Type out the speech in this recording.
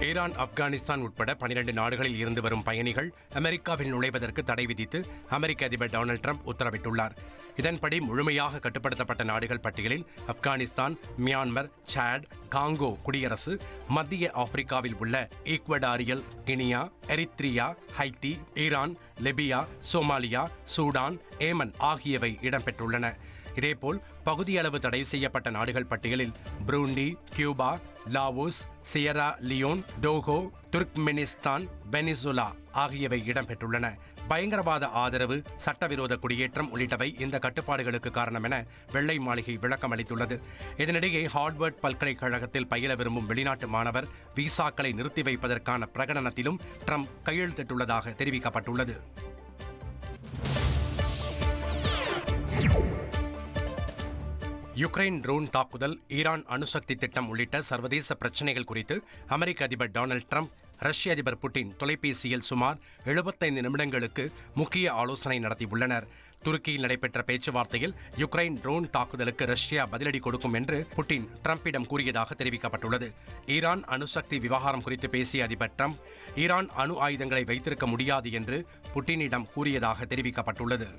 Iran, Afghanistan உட்பட 12 நாடுகளில் இருந்து வரும் பயணிகள் அமெரிக்காவில் நுழைவதற்கு தடை விதித்து அமெரிக்க அதிபர் டொனால்ட் ட்ரம்ப் உத்தரவிட்டுள்ளார். இதன்படி முழுமையாக கட்டுப்படுத்தப்பட்ட நாடுகள் பட்டியலில் ஆப்கானிஸ்தான், மியான்மர், சாட், காங்கோ குடியரசு, மத்திய ஆப்பிரிக்காவில் உள்ள Equatorial Guinea, Eritrea, Haiti, Iran, Libya, Somalia, Sudan, Yemen ஆகியவை இடம்பெற்றுள்ளன. இதேபோல் பகுதியளவு தடை செய்யப்பட்ட நாடுகள் பட்டியலில் Burundi, Cuba, Laos, Sierra Leone, Togo, Turkmenistan, Venezuela ஆகியவை இடம்பெற்றுள்ளன. பயங்கரவாத ஆதரவு, சட்டவிரோத குடியேற்றம் உள்ளிட்டவை இந்த கட்டுப்பாடுகளுக்கு காரணம் என வெள்ளை மாளிகை விளக்கம் அளித்துள்ளது. இதனிடையே ஹார்வர்ட் பல்கலைக்கழகத்தில் பயில விரும்பும் வெளிநாட்டு மாணவர் விசாக்களை நிறுத்தி வைப்பதற்கான பிரகடனத்திலும் ட்ரம்ப் கையெழுத்திட்டுள்ளதாக தெரிவிக்கப்பட்டுள்ளது. யுக்ரைன் ட்ரோன் தாக்குதல், ஈரான் அணுசக்தி திட்டம் உள்ளிட்ட சர்வதேச பிரச்சினைகள் குறித்து அமெரிக்க அதிபர் டொனால்ட் ட்ரம்ப், ரஷ்ய அதிபர் புட்டின் தொலைபேசியில் சுமார் 75 நிமிடங்களுக்கு முக்கிய ஆலோசனை நடத்தியுள்ளனர். துருக்கியில் நடைபெற்ற பேச்சுவார்த்தையில் யுக்ரைன் ட்ரோன் தாக்குதலுக்கு ரஷ்யா பதிலடி கொடுக்கும் என்று புட்டின் ட்ரம்பிடம் கூறியதாக தெரிவிக்கப்பட்டுள்ளது. ஈரான் அணுசக்தி விவகாரம் குறித்து பேசிய அதிபர் ட்ரம்ப், ஈரான் அணு ஆயுதங்களை வைத்திருக்க முடியாது என்று புட்டினிடம் கூறியதாக தெரிவிக்கப்பட்டுள்ளது.